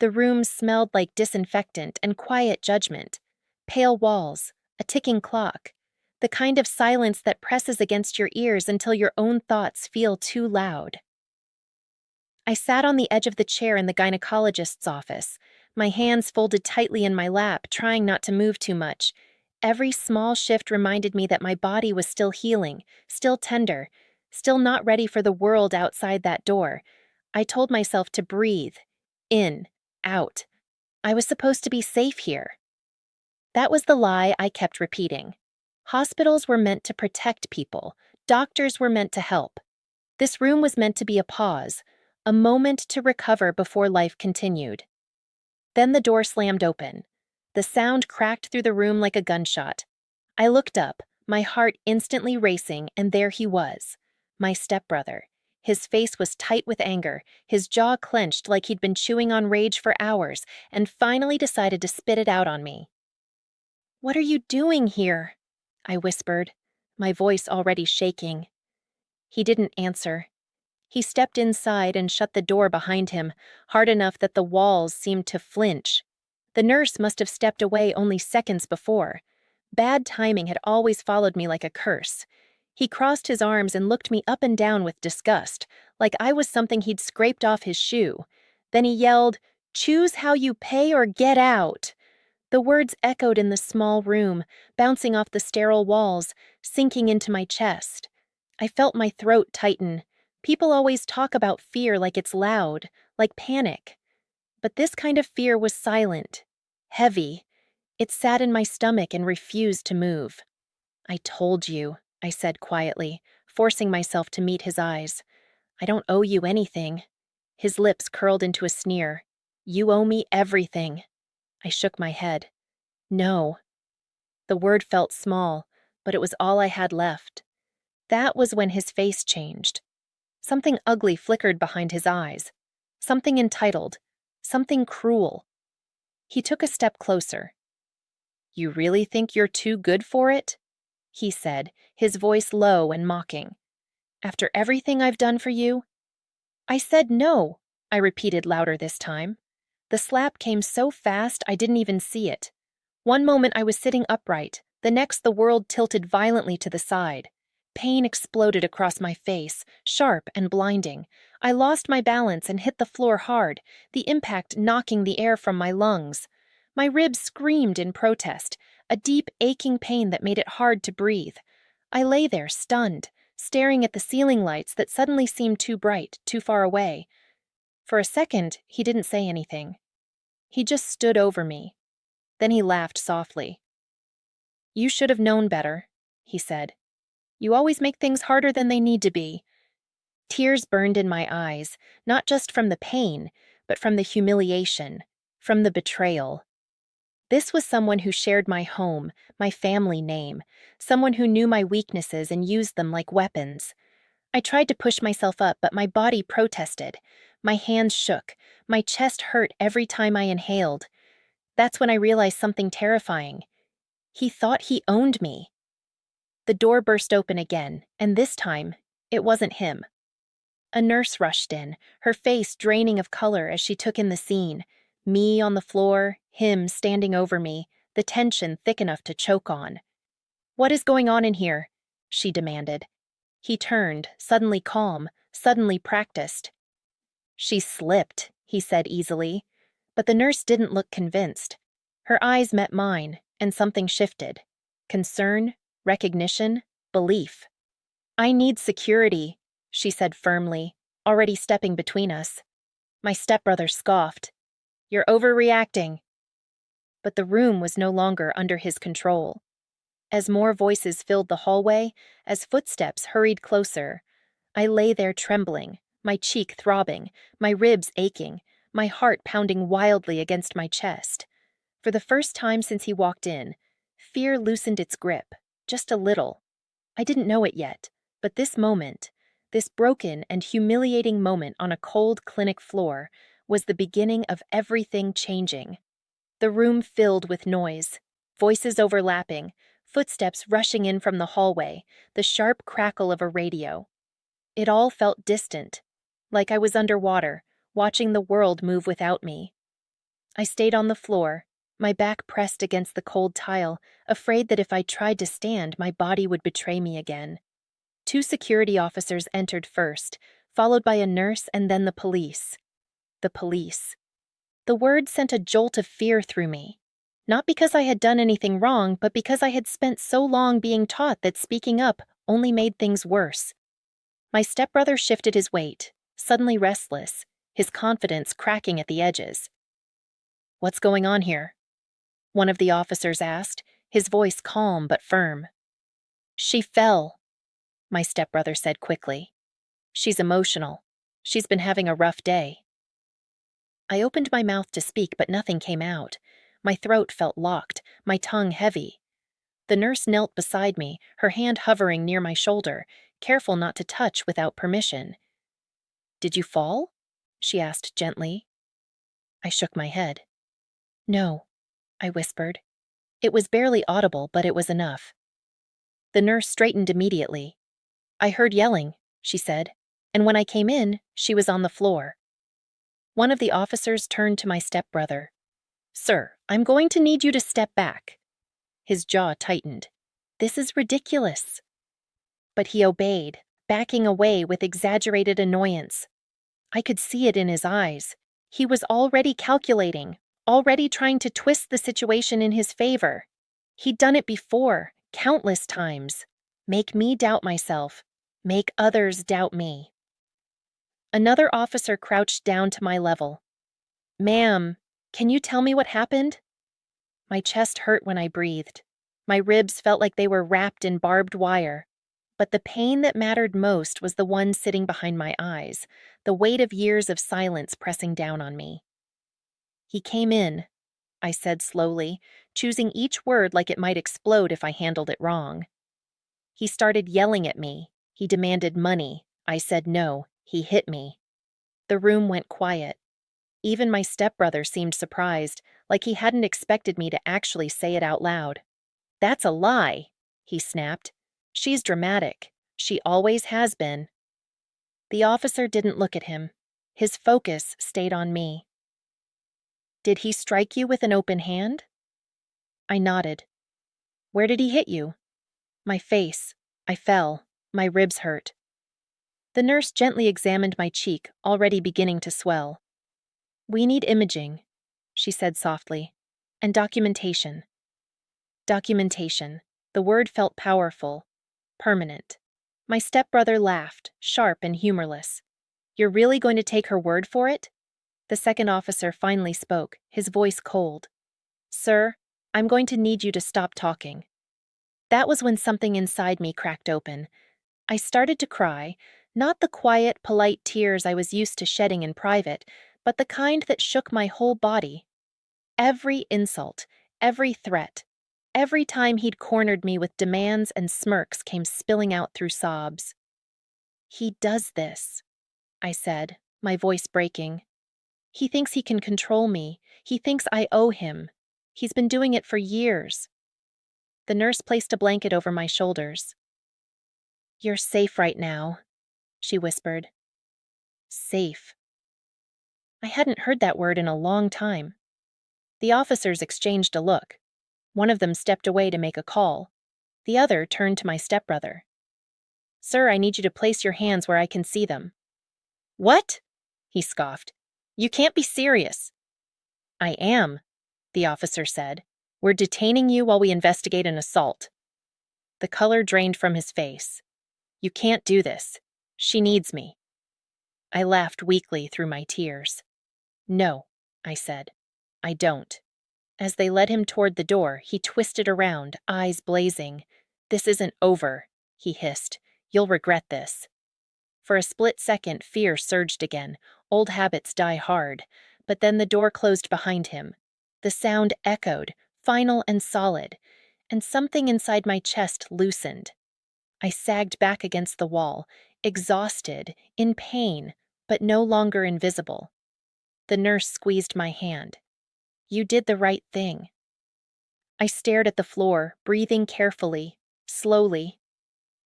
The room smelled like disinfectant and quiet judgment. Pale walls, a ticking clock, the kind of silence that presses against your ears until your own thoughts feel too loud. I sat on the edge of the chair in the gynecologist's office, my hands folded tightly in my lap, trying not to move too much. Every small shift reminded me that my body was still healing, still tender, still not ready for the world outside that door. I told myself to breathe. In, out. I was supposed to be safe here. That was the lie I kept repeating. Hospitals were meant to protect people. Doctors were meant to help. This room was meant to be a pause, a moment to recover before life continued. Then the door slammed open. The sound cracked through the room like a gunshot. I looked up, my heart instantly racing, and there he was, my stepbrother. His face was tight with anger, his jaw clenched like he'd been chewing on rage for hours, and finally decided to spit it out on me. "What are you doing here?" I whispered, my voice already shaking. He didn't answer. He stepped inside and shut the door behind him, hard enough that the walls seemed to flinch. The nurse must have stepped away only seconds before. Bad timing had always followed me like a curse. He crossed his arms and looked me up and down with disgust, like I was something he'd scraped off his shoe. Then he yelled, "Choose how you pay or get out!" The words echoed in the small room, bouncing off the sterile walls, sinking into my chest. I felt my throat tighten. People always talk about fear like it's loud, like panic. But this kind of fear was silent, heavy. It sat in my stomach and refused to move. "I told you," I said quietly, forcing myself to meet his eyes. "I don't owe you anything." His lips curled into a sneer. "You owe me everything." I shook my head. "No." The word felt small, but it was all I had left. That was when his face changed. Something ugly flickered behind his eyes. Something entitled. Something cruel. He took a step closer. "You really think you're too good for it?" he said, his voice low and mocking. "After everything I've done for you?" "I said no," I repeated louder this time. The slap came so fast I didn't even see it. One moment I was sitting upright, the next the world tilted violently to the side. Pain exploded across my face, sharp and blinding. I lost my balance and hit the floor hard, the impact knocking the air from my lungs. My ribs screamed in protest, a deep, aching pain that made it hard to breathe. I lay there, stunned, staring at the ceiling lights that suddenly seemed too bright, too far away. For a second, he didn't say anything. He just stood over me. Then he laughed softly. "You should have known better," he said. "You always make things harder than they need to be." Tears burned in my eyes, not just from the pain, but from the humiliation, from the betrayal. This was someone who shared my home, my family name, someone who knew my weaknesses and used them like weapons. I tried to push myself up, but my body protested. My hands shook, my chest hurt every time I inhaled. That's when I realized something terrifying. He thought he owned me. The door burst open again, and this time, it wasn't him. A nurse rushed in, her face draining of color as she took in the scene. Me on the floor, him standing over me, the tension thick enough to choke on. "What is going on in here?" she demanded. He turned, suddenly calm, suddenly practiced. "She slipped," he said easily. But the nurse didn't look convinced. Her eyes met mine, and something shifted. Concern, recognition, belief. "I need security," she said firmly, already stepping between us. My stepbrother scoffed. "You're overreacting." But the room was no longer under his control. As more voices filled the hallway, as footsteps hurried closer, I lay there trembling, my cheek throbbing, my ribs aching, my heart pounding wildly against my chest. For the first time since he walked in, fear loosened its grip, just a little. I didn't know it yet, but this moment, this broken and humiliating moment on a cold clinic floor, was the beginning of everything changing. The room filled with noise, voices overlapping, footsteps rushing in from the hallway, the sharp crackle of a radio. It all felt distant, like I was underwater, watching the world move without me. I stayed on the floor, my back pressed against the cold tile, afraid that if I tried to stand, my body would betray me again. 2 security officers entered first, followed by a nurse and then the police. The police. The word sent a jolt of fear through me. Not because I had done anything wrong, but because I had spent so long being taught that speaking up only made things worse. My stepbrother shifted his weight, suddenly restless, his confidence cracking at the edges. "What's going on here?" one of the officers asked, his voice calm but firm. "She fell," my stepbrother said quickly. "She's emotional. She's been having a rough day." I opened my mouth to speak, but nothing came out. My throat felt locked, my tongue heavy. The nurse knelt beside me, her hand hovering near my shoulder, careful not to touch without permission. "Did you fall?" she asked gently. I shook my head. "No," I whispered. It was barely audible, but it was enough. The nurse straightened immediately. "I heard yelling," she said, "and when I came in, she was on the floor." One of the officers turned to my stepbrother. "Sir, I'm going to need you to step back." His jaw tightened. "This is ridiculous." But he obeyed, backing away with exaggerated annoyance. I could see it in his eyes. He was already calculating, already trying to twist the situation in his favor. He'd done it before, countless times. Make me doubt myself. Make others doubt me. Another officer crouched down to my level. "Ma'am, can you tell me what happened?" My chest hurt when I breathed. My ribs felt like they were wrapped in barbed wire. But the pain that mattered most was the one sitting behind my eyes, the weight of years of silence pressing down on me. "He came in," I said slowly, choosing each word like it might explode if I handled it wrong. "He started yelling at me. He demanded money. I said no. He hit me." The room went quiet. Even my stepbrother seemed surprised, like he hadn't expected me to actually say it out loud. "That's a lie," he snapped. "She's dramatic. She always has been." The officer didn't look at him. His focus stayed on me. "Did he strike you with an open hand?" I nodded. "Where did he hit you?" "My face. I fell. My ribs hurt." The nurse gently examined my cheek, already beginning to swell. "We need imaging," she said softly, "and documentation." Documentation. The word felt powerful, permanent. My stepbrother laughed, sharp and humorless. "You're really going to take her word for it?" The second officer finally spoke, his voice cold. "Sir, I'm going to need you to stop talking." That was when something inside me cracked open. I started to cry, not the quiet, polite tears I was used to shedding in private, but the kind that shook my whole body. Every insult, every threat, every time he'd cornered me with demands and smirks came spilling out through sobs. "He does this," I said, my voice breaking. "He thinks he can control me. He thinks I owe him. He's been doing it for years." The nurse placed a blanket over my shoulders. "You're safe right now," she whispered. Safe. I hadn't heard that word in a long time. The officers exchanged a look. One of them stepped away to make a call. The other turned to my stepbrother. "Sir, I need you to place your hands where I can see them." "What?" he scoffed. "You can't be serious." "I am," the officer said. "We're detaining you while we investigate an assault." The color drained from his face. "You can't do this. She needs me." I laughed weakly through my tears. "No," I said. "I don't." As they led him toward the door, he twisted around, eyes blazing. "This isn't over," he hissed. "You'll regret this." For a split second, fear surged again. Old habits die hard. But then the door closed behind him. The sound echoed, final and solid, and something inside my chest loosened. I sagged back against the wall, exhausted, in pain, but no longer invisible. The nurse squeezed my hand. "You did the right thing." I stared at the floor, breathing carefully, slowly.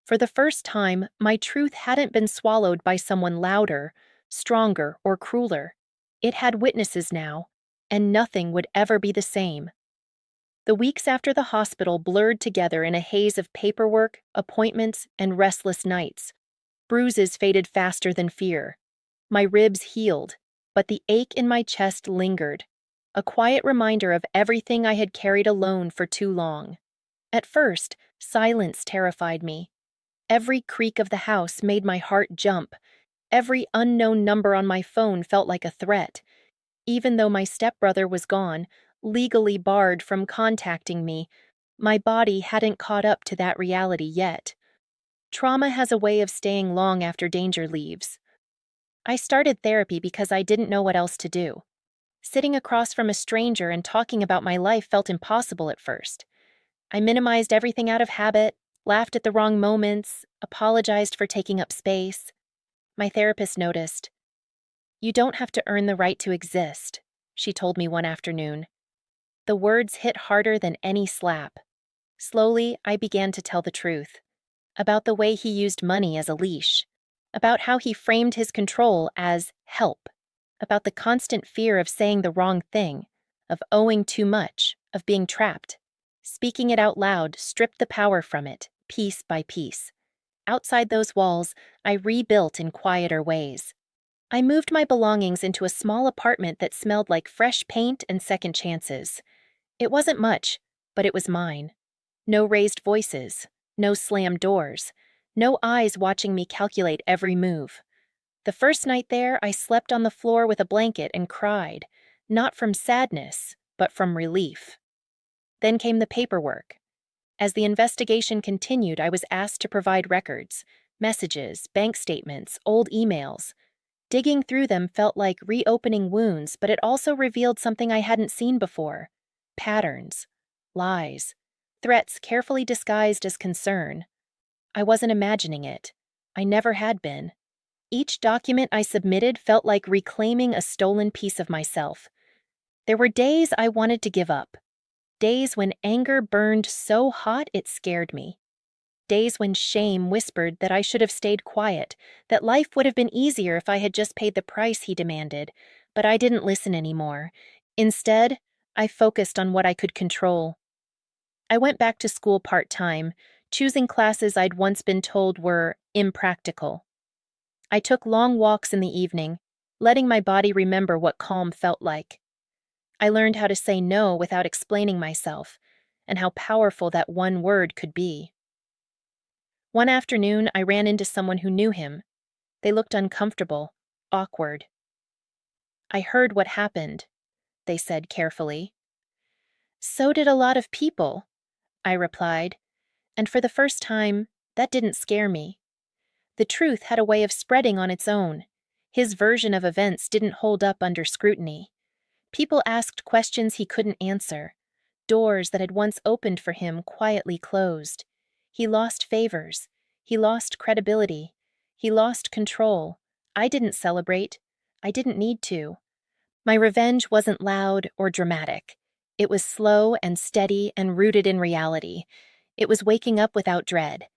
For the first time, my truth hadn't been swallowed by someone louder, stronger, or crueler. It had witnesses now, and nothing would ever be the same. The weeks after the hospital blurred together in a haze of paperwork, appointments, and restless nights. Bruises faded faster than fear. My ribs healed, but the ache in my chest lingered, a quiet reminder of everything I had carried alone for too long. At first, silence terrified me. Every creak of the house made my heart jump. Every unknown number on my phone felt like a threat. Even though my stepbrother was gone, legally barred from contacting me, my body hadn't caught up to that reality yet. Trauma has a way of staying long after danger leaves. I started therapy because I didn't know what else to do. Sitting across from a stranger and talking about my life felt impossible at first. I minimized everything out of habit, laughed at the wrong moments, apologized for taking up space. My therapist noticed. "You don't have to earn the right to exist," she told me one afternoon. The words hit harder than any slap. Slowly, I began to tell the truth. About the way he used money as a leash. About how he framed his control as help. About the constant fear of saying the wrong thing, of owing too much, of being trapped. Speaking it out loud stripped the power from it, piece by piece. Outside those walls, I rebuilt in quieter ways. I moved my belongings into a small apartment that smelled like fresh paint and second chances. It wasn't much, but it was mine. No raised voices, no slammed doors, no eyes watching me calculate every move. The first night there, I slept on the floor with a blanket and cried, not from sadness, but from relief. Then came the paperwork. As the investigation continued, I was asked to provide records, messages, bank statements, old emails. Digging through them felt like reopening wounds, but it also revealed something I hadn't seen before. Patterns, lies, threats carefully disguised as concern. I wasn't imagining it. I never had been. Each document I submitted felt like reclaiming a stolen piece of myself. There were days I wanted to give up. Days when anger burned so hot it scared me. Days when shame whispered that I should have stayed quiet, that life would have been easier if I had just paid the price he demanded, but I didn't listen anymore. Instead, I focused on what I could control. I went back to school part-time, choosing classes I'd once been told were impractical. I took long walks in the evening, letting my body remember what calm felt like. I learned how to say no without explaining myself, and how powerful that one word could be. One afternoon, I ran into someone who knew him. They looked uncomfortable, awkward. "I heard what happened," they said carefully. "So did a lot of people," I replied, and for the first time, that didn't scare me. The truth had a way of spreading on its own. His version of events didn't hold up under scrutiny. People asked questions he couldn't answer. Doors that had once opened for him quietly closed. He lost favors. He lost credibility. He lost control. I didn't celebrate. I didn't need to. My revenge wasn't loud or dramatic. It was slow and steady and rooted in reality. It was waking up without dread.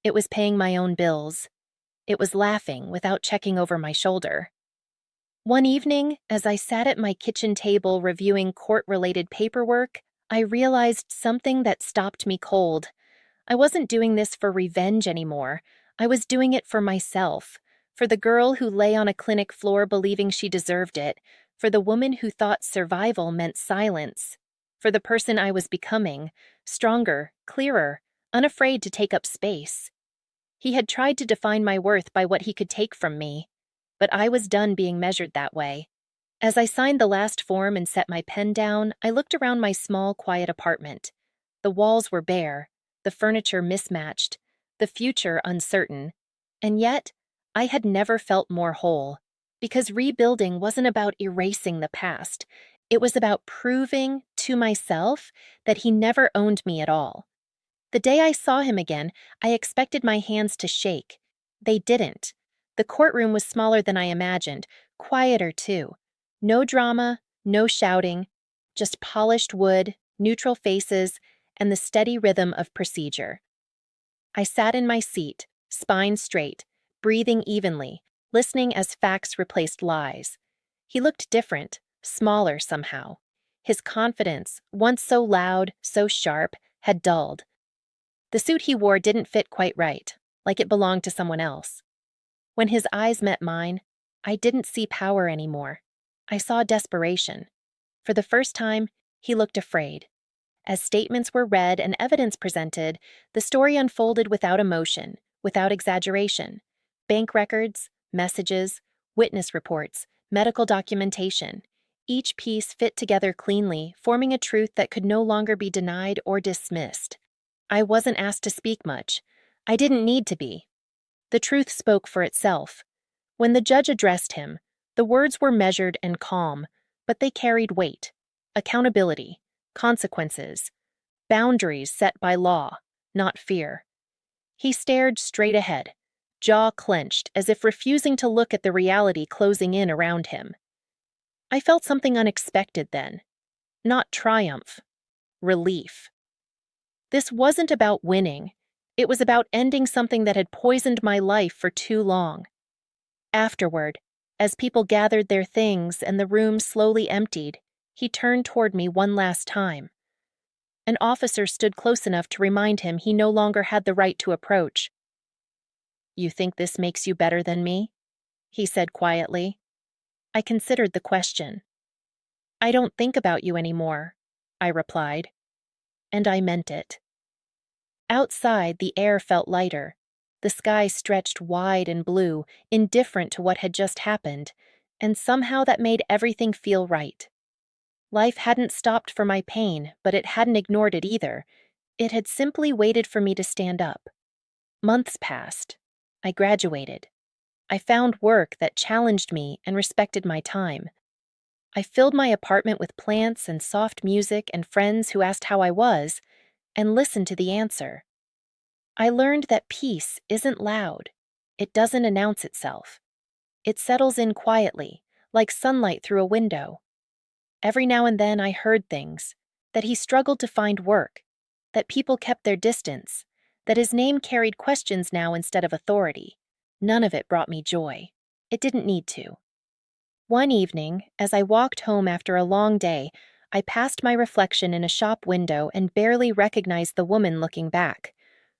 It was paying my own bills. It was laughing without checking over my shoulder. One evening, as I sat at my kitchen table reviewing court-related paperwork, I realized something that stopped me cold. I wasn't doing this for revenge anymore. I was doing it for myself, for the girl who lay on a clinic floor believing she deserved it, for the woman who thought survival meant silence, for the person I was becoming, stronger, clearer, unafraid to take up space. He had tried to define my worth by what he could take from me, but I was done being measured that way. As I signed the last form and set my pen down, I looked around my small, quiet apartment. The walls were bare, the furniture mismatched, the future uncertain, and yet I had never felt more whole, because rebuilding wasn't about erasing the past. It was about proving to myself that he never owned me at all. The day I saw him again, I expected my hands to shake. They didn't. The courtroom was smaller than I imagined, quieter too. No drama, no shouting, just polished wood, neutral faces, and the steady rhythm of procedure. I sat in my seat, spine straight, breathing evenly, listening as facts replaced lies. He looked different, smaller somehow, His confidence, once so loud, so sharp, had dulled. The suit he wore didn't fit quite right, like it belonged to someone else. When his eyes met mine, I didn't see power anymore. I saw desperation. For the first time, he looked afraid. As statements were read and evidence presented, the story unfolded without emotion, without exaggeration. Bank records, messages, witness reports, medical documentation. Each piece fit together cleanly, forming a truth that could no longer be denied or dismissed. I wasn't asked to speak much. I didn't need to be. The truth spoke for itself. When the judge addressed him, the words were measured and calm, but they carried weight, accountability, consequences, boundaries set by law, not fear. He stared straight ahead, jaw clenched as if refusing to look at the reality closing in around him. I felt something unexpected then. Not triumph, relief. This wasn't about winning. It was about ending something that had poisoned my life for too long. Afterward, as people gathered their things and the room slowly emptied, he turned toward me one last time. An officer stood close enough to remind him he no longer had the right to approach. "You think this makes you better than me?" he said quietly. I considered the question. "I don't think about you anymore," I replied. And I meant it. Outside, the air felt lighter. The sky stretched wide and blue, indifferent to what had just happened, and somehow that made everything feel right. Life hadn't stopped for my pain, but it hadn't ignored it either. It had simply waited for me to stand up. Months passed. I graduated. I found work that challenged me and respected my time. I filled my apartment with plants and soft music and friends who asked how I was, and listened to the answer. I learned that peace isn't loud. It doesn't announce itself. It settles in quietly, like sunlight through a window. Every now and then I heard things, that he struggled to find work, that people kept their distance, that his name carried questions now instead of authority. None of it brought me joy. It didn't need to. One evening, as I walked home after a long day, I passed my reflection in a shop window and barely recognized the woman looking back.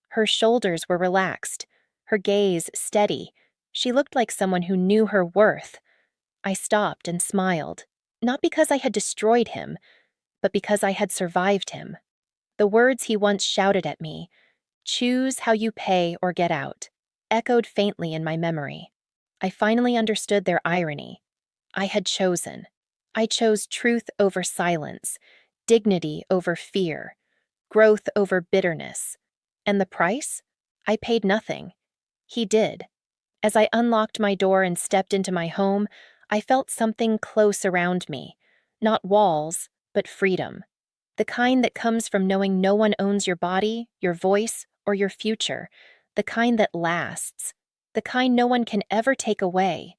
Her shoulders were relaxed, her gaze steady. She looked like someone who knew her worth. I stopped and smiled, not because I had destroyed him, but because I had survived him. The words he once shouted at me, "Choose how you pay or get out," echoed faintly in my memory. I finally understood their irony. I had chosen. I chose truth over silence, dignity over fear, growth over bitterness. And the price? I paid nothing. He did. As I unlocked my door and stepped into my home, I felt something close around me. Not walls, but freedom. The kind that comes from knowing no one owns your body, your voice, or your future. The kind that lasts. The kind no one can ever take away.